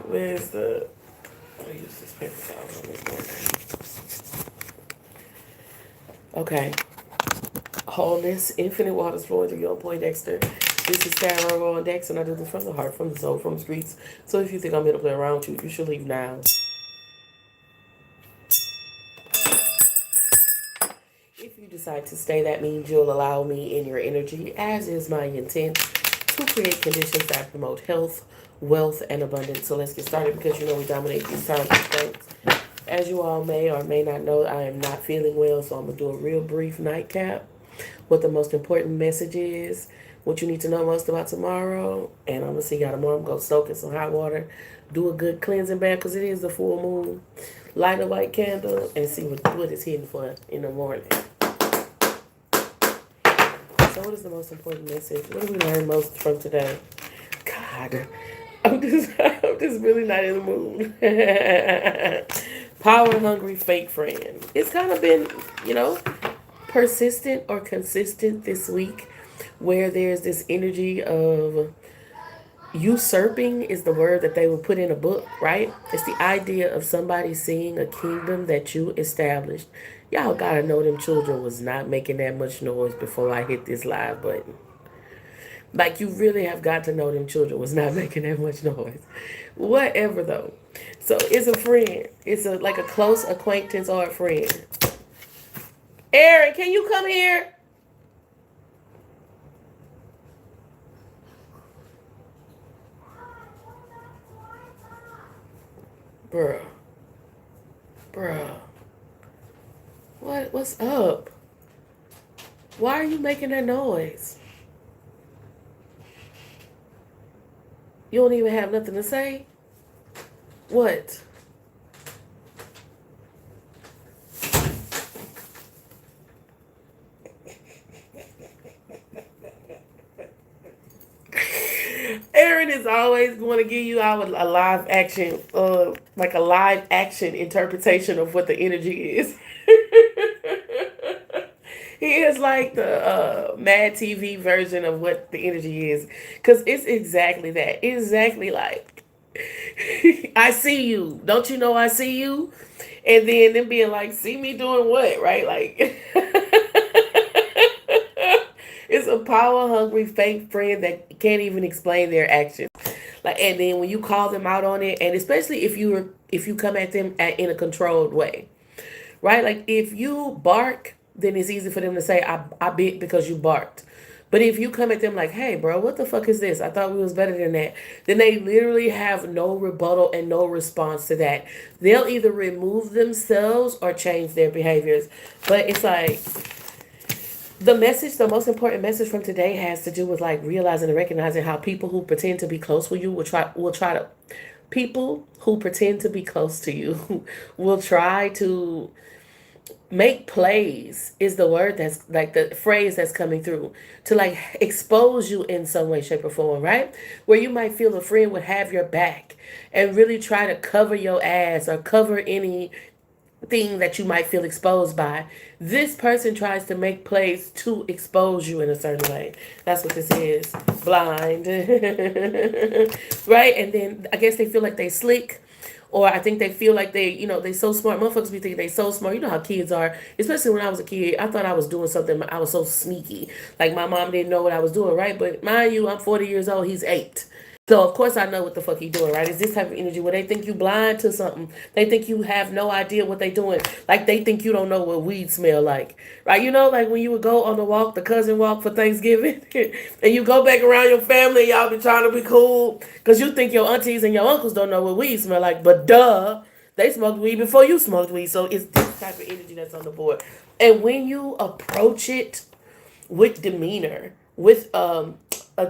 Where's the... I use this paper towel on this morning. Okay. Wholeness, infinite waters flowing through your Poindexter. This is TarotOnDex, and I do this from the heart, from the soul, from the streets. So if you think I'm here to play around with you, you should leave now. If you decide to stay, that means you'll allow me in your energy, as is my intent, to create conditions that promote health, wealth, and abundance. So let's get started because you know we dominate these times and things. As you all may or may not know, I am not feeling well, so I'm going to do a real brief nightcap. What the most important message is, what you need to know most about tomorrow, and I'm going to see y'all tomorrow. I'm going to soak in some hot water, do a good cleansing bath because it is the full moon, light a white candle, and see what it's hidden for in the morning. So what is the most important message? What do we learn most from today? God, I'm just really not in the mood. Power hungry fake friend. It's kind of been, persistent or consistent this week where there's this energy of usurping is the word that they would put in a book, right? It's the idea of somebody seeing a kingdom that you established. Y'all gotta know them children was not making that much noise before I hit this live button. Like, you really have got to know them children was not making that much noise. Whatever, though. So, it's a friend. It's like a close acquaintance or a friend. Aaron, can you come here? Bruh. Bruh. What's up? Why are you making that noise? You don't even have nothing to say? What? Aaron is always going to give you a live action, like a live action interpretation of what the energy is. He is like the Mad TV version of what the energy is. Because it's exactly that. Exactly like, I see you. Don't you know I see you? And then them being like, see me doing what? Right? Like, it's a power hungry fake friend that can't even explain their actions. Like, and then when you call them out on it, and especially if you come at them in a controlled way, right? Like, if you bark, then it's easy for them to say, I bit because you barked. But if you come at them like, hey, bro, what the fuck is this? I thought we was better than that. Then they literally have no rebuttal and no response to that. They'll either remove themselves or change their behaviors. But it's like, the most important message from today has to do with like realizing and recognizing how people who pretend to be close with you will try to people who pretend to be close to you will try to make plays is the word that's like the phrase that's coming through to like expose you in some way, shape, or form, right? Where you might feel a friend would have your back and really try to cover your ass or cover any thing that you might feel exposed by. This person tries to make plays to expose you in a certain way. That's what this is. Blind. Right? And then I guess they feel like they slick. Or I think they feel like they so smart. Motherfuckers be thinking they so smart. You know how kids are. Especially when I was a kid. I thought I was doing something. I was so sneaky. Like my mom didn't know what I was doing, right? But mind you, I'm 40 years old. He's 8. So of course I know what the fuck he doing, right? It's this type of energy where they think you blind to something. They think you have no idea what they doing. Like they think you don't know what weed smell like. Right? You know, like when you would go on the walk, the cousin walk for Thanksgiving, and you go back around your family and y'all be trying to be cool. Cause you think your aunties and your uncles don't know what weed smell like. But duh, they smoked weed before you smoked weed. So it's this type of energy that's on the board. And when you approach it with demeanor, with a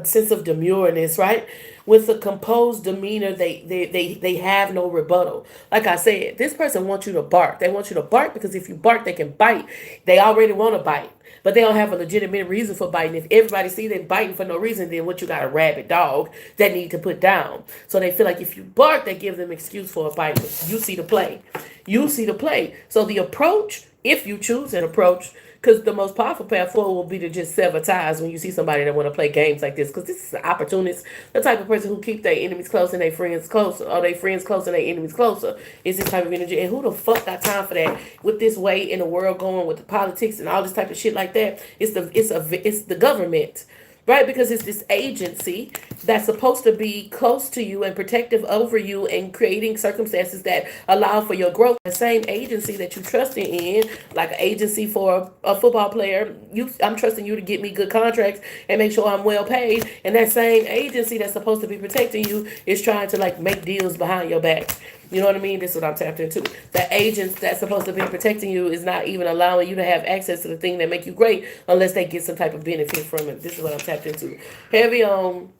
sense of demureness, right? With a composed demeanor, they have no rebuttal. Like I said, this person wants you to bark. They want you to bark because if you bark, they can bite. They already want to bite, but they don't have a legitimate reason for biting. If everybody see them biting for no reason, then what you got, a rabid dog that need to put down. So they feel like if you bark, they give them excuse for a bite. But you see the play. You see the play. So the approach, if you choose an approach, Because the most powerful path forward will be to just sever ties when you see somebody that want to play games like this. Because this is an opportunist, the type of person who keep their enemies close and their friends closer, or their friends close and their enemies closer. Is this type of energy. And who the fuck got time for that? With this way in the world going with the politics and all this type of shit like that, it's the government. Right, because it's this agency that's supposed to be close to you and protective over you and creating circumstances that allow for your growth. The same agency that you trusting in, like an agency for a football player, I'm trusting you to get me good contracts and make sure I'm well paid. And that same agency that's supposed to be protecting you is trying to like make deals behind your back. You know what I mean? This is what I'm tapped into. The agents that's supposed to be protecting you is not even allowing you to have access to the thing that make you great unless they get some type of benefit from it. This is what I'm tapped into. Heavy on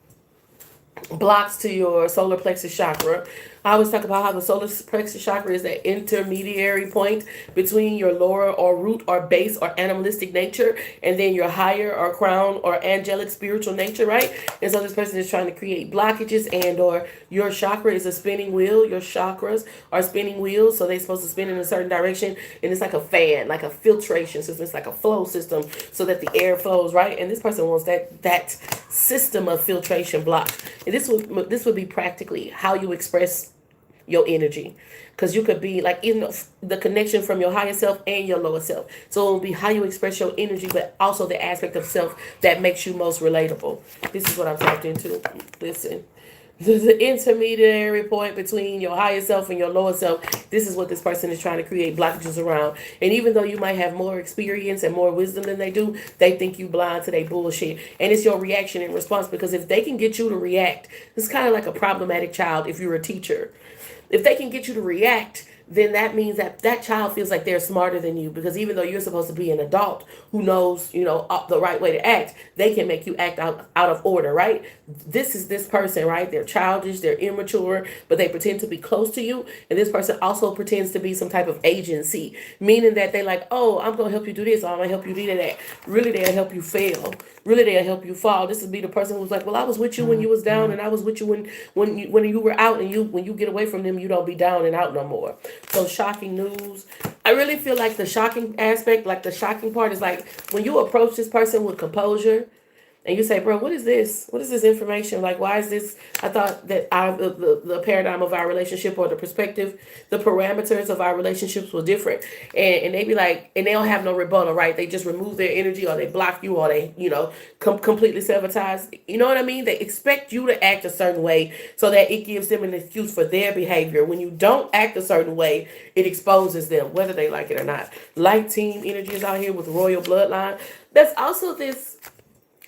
blocks to your solar plexus chakra. I always talk about how the solar plexus chakra is that intermediary point between your lower or root or base or animalistic nature and then your higher or crown or angelic spiritual nature, right? And so this person is trying to create blockages, and or your chakra is a spinning wheel. Your chakras are spinning wheels, so they're supposed to spin in a certain direction, and it's like a fan, like a filtration system. It's like a flow system so that the air flows, right? And this person wants that system of filtration blocked. And this would be practically how you express your energy, because you could be like in the connection from your higher self and your lower self. So it will be how you express your energy, but also the aspect of self that makes you most relatable. This is what I'm tapped into. Listen, the intermediary point between your higher self and your lower self. This is what this person is trying to create blockages around. And even though you might have more experience and more wisdom than they do, they think you blind to their bullshit. And it's your reaction in response, because if they can get you to react, it's kind of like a problematic child. If you're a teacher, if they can get you to react, then that means that that child feels like they're smarter than you, because even though you're supposed to be an adult who knows, the right way to act, they can make you act out of order, right? This is this person, right? They're childish, they're immature, but they pretend to be close to you. And this person also pretends to be some type of agency, meaning that they like, oh, I'm going to help you do this, or I'm going to help you do that. Really, they'll help you fail. Really, they'll help you fall. This would be the person who's like, well, I was with you when you was down, and I was with you when you were out, and when you get away from them, you don't be down and out no more. So shocking news. I really feel like the shocking aspect, like the shocking part is like when you approach this person with composure and you say, bro, what is this? What is this information? Like, why is this? I thought that the paradigm of our relationship, or the perspective, the parameters of our relationships were different. And they be like, and they don't have no rebuttal, right? They just remove their energy, or they block you, or they, completely sabotage. You know what I mean? They expect you to act a certain way so that it gives them an excuse for their behavior. When you don't act a certain way, it exposes them, whether they like it or not. Light team energy is out here with royal bloodline. That's also this.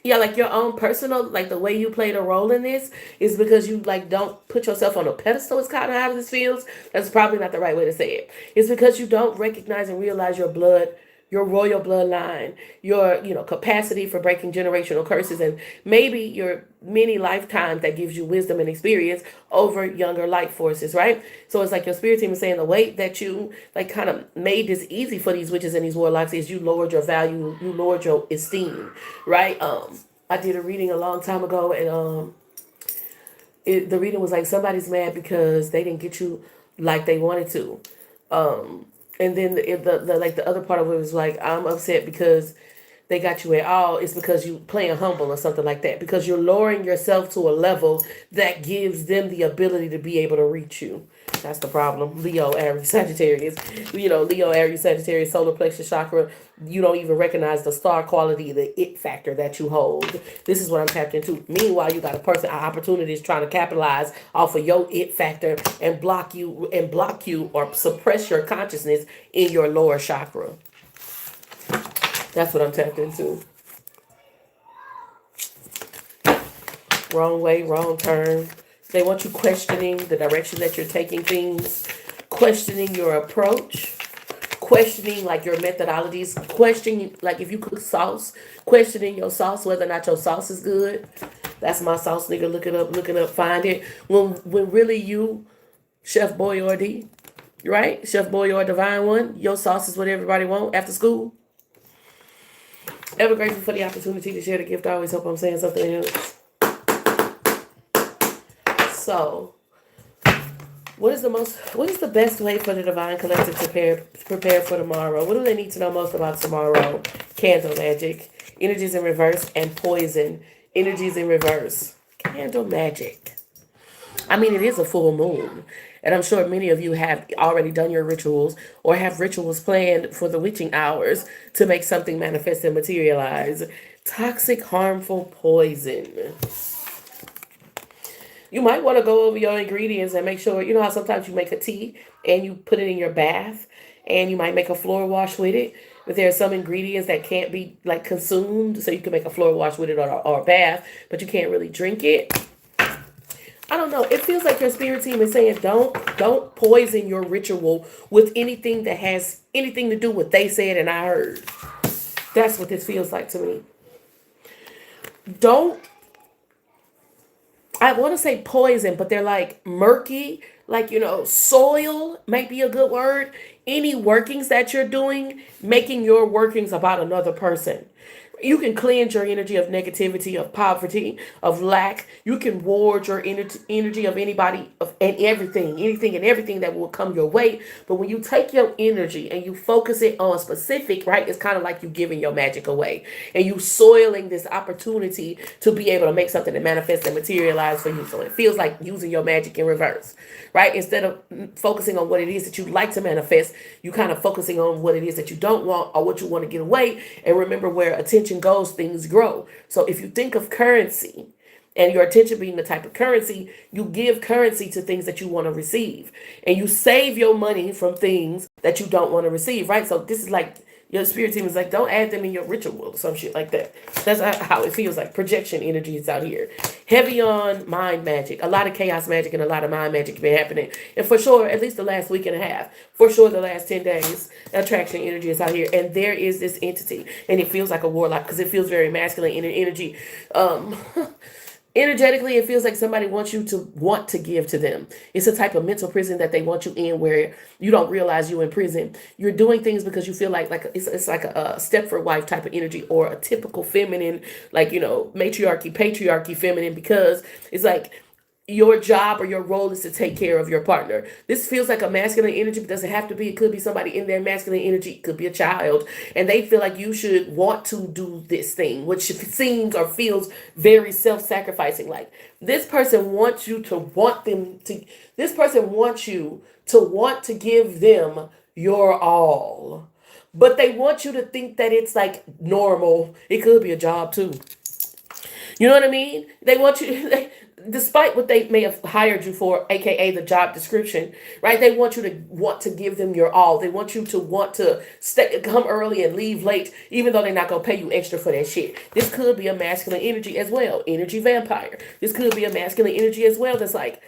Yeah, like your own personal, like the way you played a role in this is because you like don't put yourself on a pedestal. It's kind of how this feels. That's probably not the right way to say it. It's because you don't recognize and realize your blood, your royal bloodline, your capacity for breaking generational curses, and maybe your many lifetimes that gives you wisdom and experience over younger light forces, right? So it's like your spirit team is saying the way that you like kind of made this easy for these witches and these warlocks is you lowered your value, you lowered your esteem, right? I did a reading a long time ago, and the reading was like somebody's mad because they didn't get you like they wanted to. And then the other part of it was like, I'm upset because they got you at all. It's because you playing humble or something like that. Because you're lowering yourself to a level that gives them the ability to be able to reach you. That's the problem. Leo, Aries, Sagittarius. Leo, Aries, Sagittarius, solar plexus chakra. You don't even recognize the star quality, the it factor that you hold. This is what I'm tapped into. Meanwhile, you got a person, an opportunity is trying to capitalize off of your it factor and block you or suppress your consciousness in your lower chakra. That's what I'm tapped into. Wrong way, wrong turn. They want you questioning the direction that you're taking things, questioning your approach, questioning like your methodologies, questioning like if you cook sauce, questioning your sauce, whether or not your sauce is good. That's my sauce, nigga. Look it up, find it. When really you, Chef Boyardee, right? Chef Boyardee Divine One, your sauce is what everybody want after school. Ever grateful for the opportunity to share the gift. I always hope I'm saying something else. So, What is the best way for the divine collective to prepare for tomorrow? What do they need to know most about tomorrow? Candle magic, energies in reverse, and poison, energies in reverse. Candle magic. I mean, it is a full moon. And I'm sure many of you have already done your rituals or have rituals planned for the witching hours to make something manifest and materialize. Toxic, harmful poison. You might want to go over your ingredients and make sure, you know how sometimes you make a tea and you put it in your bath and you might make a floor wash with it. But there are some ingredients that can't be like consumed, so you can make a floor wash with it or a bath, but you can't really drink it. I don't know. It feels like your spirit team is saying don't poison your ritual with anything that has anything to do with they said and I heard. That's what this feels like to me. Don't I want to say poison, but they're like murky, like, soil might be a good word. Any workings that you're doing, making your workings about another person. You can cleanse your energy of negativity, of poverty, of lack. You can ward your energy of anybody of and everything, anything and everything that will come your way. But when you take your energy and you focus it on specific, right, it's kind of like you giving your magic away and you soiling this opportunity to be able to make something that manifests and materialize for you. So it feels like using your magic in reverse, right? Instead of focusing on what it is that you like to manifest, you kind of focusing on what it is that you don't want or what you want to get away. And remember, where attention goes, things grow. So if you think of currency and your attention being the type of currency, you give currency to things that you want to receive and you save your money from things that you don't want to receive, right? So this is like your spirit team is like, don't add them in your ritual or some shit like that. That's how it feels like. Projection energy is out here. Heavy on mind magic. A lot of chaos magic and a lot of mind magic been happening. And for sure, at least the last week and a half, for sure the last 10 days, attraction energy is out here. And there is this entity. And it feels like a warlock because it feels very masculine in energy. Energetically, it feels like somebody wants you to want to give to them. It's a type of mental prison that they want you in where you don't realize you're in prison. You're doing things because you feel like it's like a Stepford wife type of energy or a typical feminine, like, matriarchy, patriarchy feminine, because it's like your job or your role is to take care of your partner. This feels like a masculine energy, but doesn't have to be. It could be somebody in their masculine energy. It could be a child. And they feel like you should want to do this thing, which seems or feels very self-sacrificing. Like this person wants you to want them to, this person wants you to want to give them your all. But they want you to think that it's like normal. It could be a job too. You know what I mean? They want you, despite what they may have hired you for, aka the job description, right? They want you to want to give them your all. They want you to want to come early and leave late, even though they're not gonna pay you extra for that shit. This could be a masculine energy as well, energy vampire. This could be a masculine energy as well. That's like,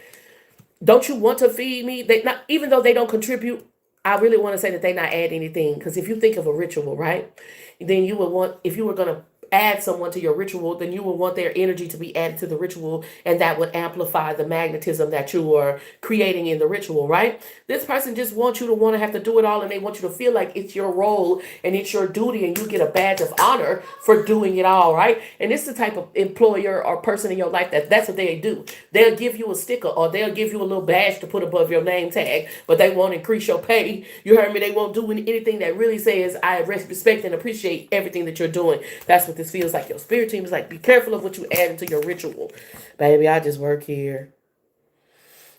don't you want to feed me? They not, even though they don't contribute. I really want to say that they not add anything, because if you think of a ritual, right, then you would want, if you were gonna add someone to your ritual, then you will want their energy to be added to the ritual, and that would amplify the magnetism that you are creating in the ritual, right? This person just wants you to want to have to do it all, and they want you to feel like it's your role and it's your duty, and you get a badge of honor for doing it all, right? And it's the type of employer or person in your life that's what they do. They'll give you a sticker or they'll give you a little badge to put above your name tag, but they won't increase your pay. You heard me? They won't do anything that really says, I respect and appreciate everything that you're doing. That's what this feels like. Your spirit team is like, be careful of what you add into your ritual. Baby, I just work here.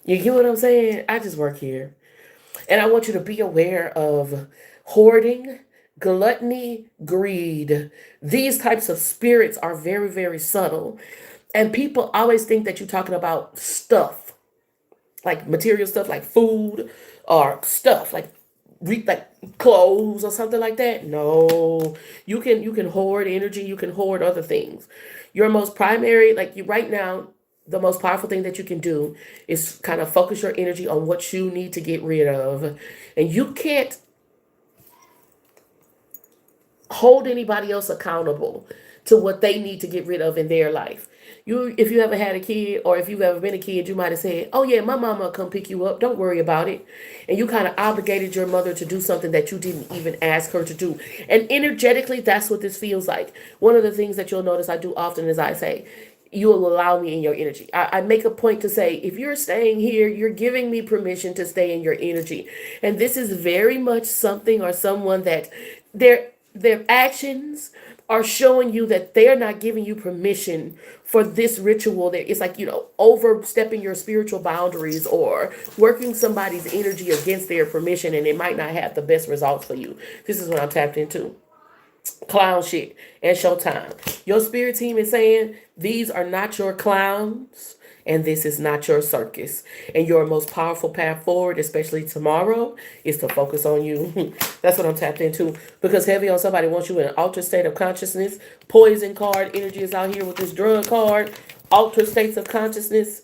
You get what I'm saying? I just work here. And I want you to be aware of hoarding, gluttony, greed. These types of spirits are very, very subtle. And people always think that you're talking about stuff, like material stuff, like food or stuff, like clothes or something like that. No, you can hoard energy. You can hoard other things. Your most primary, like you right now, the most powerful thing that you can do is kind of focus your energy on what you need to get rid of. And you can't hold anybody else accountable to what they need to get rid of in their life. If you ever had a kid, or if you've ever been a kid, you might have said, oh yeah, my mama will come pick you up. Don't worry about it. And you kind of obligated your mother to do something that you didn't even ask her to do. And energetically, that's what this feels like. One of the things that you'll notice I do often is I say, you will allow me in your energy. I make a point to say, if you're staying here, you're giving me permission to stay in your energy. And this is very much something or someone that their actions are showing you that they're not giving you permission for this ritual. That it's like, overstepping your spiritual boundaries or working somebody's energy against their permission, and it might not have the best results for you. This is what I'm tapped into. Clown shit and showtime. Your spirit team is saying these are not your clowns and this is not your circus. And your most powerful path forward, especially tomorrow, is to focus on you. That's what I'm tapped into. Because heavy on somebody wants you in an altered state of consciousness. Poison card energy is out here with this drug card. Altered states of consciousness,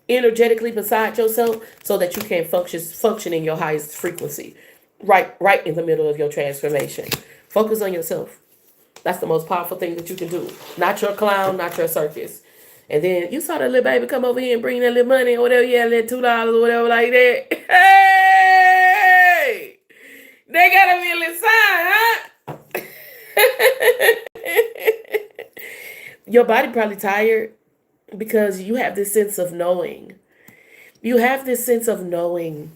energetically beside yourself, so that you can function in your highest frequency. Right in the middle of your transformation. Focus on yourself. That's the most powerful thing that you can do. Not your clown, not your circus. And then you saw that little baby come over here and bring that little money or whatever, yeah, that $2 or whatever like that. Hey! They gotta be a little sign, huh? Your body probably tired because you have this sense of knowing. You have this sense of knowing.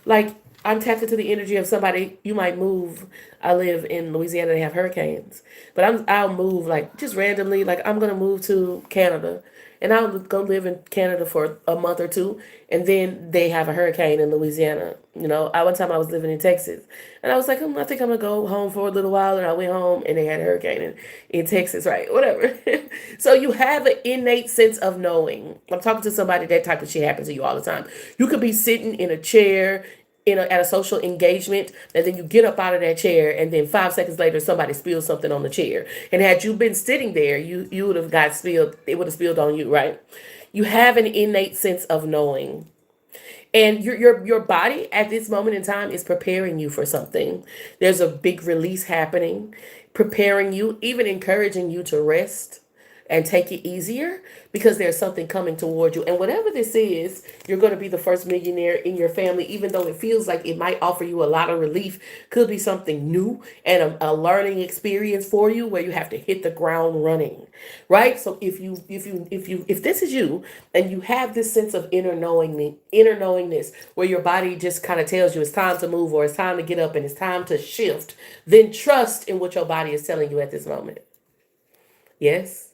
Like, I'm tapped into the energy of somebody. You might move. I live in Louisiana. They have hurricanes, but I'll move like just randomly. Like, I'm gonna move to Canada, and I'll go live in Canada for a month or two, and then they have a hurricane in Louisiana. One time I was living in Texas, and I was like, I think I'm gonna go home for a little while, and I went home, and they had a hurricane in Texas, right? Whatever. So you have an innate sense of knowing. I'm talking to somebody. That type of shit happens to you all the time. You could be sitting in a chair at a social engagement, and then you get up out of that chair, and then 5 seconds later somebody spills something on the chair, and had you been sitting there, you would have got spilled. It would have spilled on you, right? You have an innate sense of knowing, and your body at this moment in time is preparing you for something. There's a big release happening, preparing you, even encouraging you to rest and take it easier, because there's something coming toward you. And whatever this is, you're going to be the first millionaire in your family, even though it feels like it might offer you a lot of relief. Could be something new and a learning experience for you where you have to hit the ground running, right? So if this is you and you have this sense of inner knowingness where your body just kind of tells you it's time to move or it's time to get up and it's time to shift, then trust in what your body is telling you at this moment. Yes.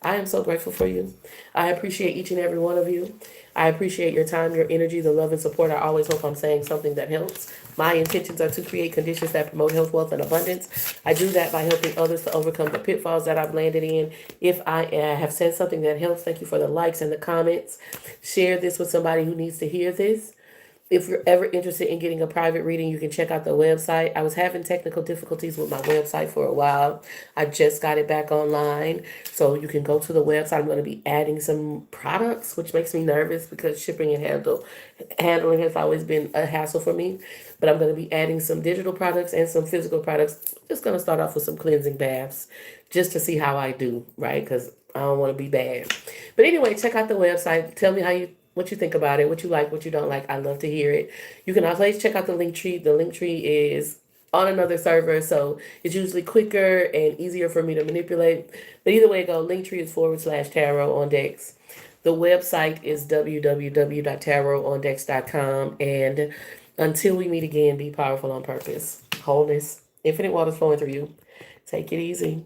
I am so grateful for you. I appreciate each and every one of you. I appreciate your time, your energy, the love and support. I always hope I'm saying something that helps. My intentions are to create conditions that promote health, wealth, and abundance. I do that by helping others to overcome the pitfalls that I've landed in. If I have said something that helps, thank you for the likes and the comments. Share this with somebody who needs to hear this. If you're ever interested in getting a private reading, you can check out the website. I was having technical difficulties with my website for a while. I just got it back online. So you can go to the website. I'm going to be adding some products, which makes me nervous because shipping and handling has always been a hassle for me. But I'm going to be adding some digital products and some physical products. Just going to start off with some cleansing baths just to see how I do, right? Because I don't want to be bad. But anyway, check out the website. Tell me what you think about it, what you like, what you don't like. I love to hear it. You can always check out the link tree. The link tree is on another server, so it's usually quicker and easier for me to manipulate. But either way it goes, Linktree is /TarotOnDex. The website is www.TarotOnDex.com. And until we meet again, be powerful on purpose. Wholeness, infinite waters flowing through you. Take it easy.